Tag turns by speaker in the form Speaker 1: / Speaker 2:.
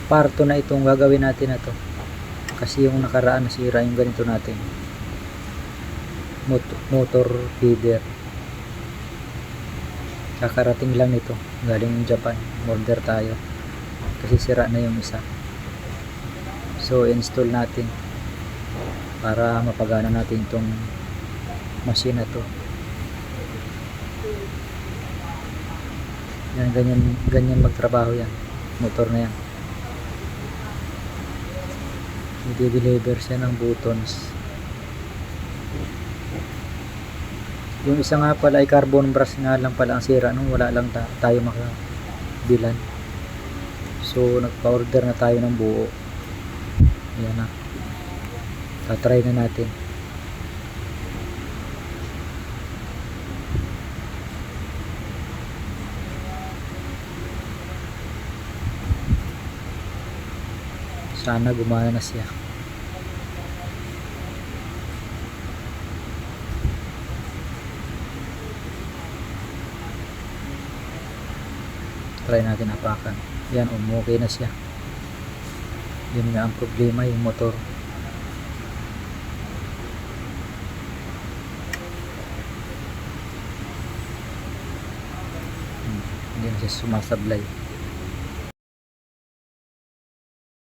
Speaker 1: parto na itong gagawin natin na to, kasi yung nakaraan nasira yung ganito natin motor feeder. Kakarating lang nito galing Japan, order tayo kasi sira na yung isa. So install natin para mapagana natin itong machine na to. Yan, ganyan magtrabaho yan, motor na yan. I-deliver siya ng buttons. Yung isa nga pala ay carbon brush nga lang pala ang sira nung wala lang tayo makabilan. So nagpa-order na tayo ng buo. Ayan na, tatry na natin. Sana gumana na siya. Try natin apakan. Yan, okay na siya. Yun nga ang problema, yung motor. Hindi na siya sumasablay.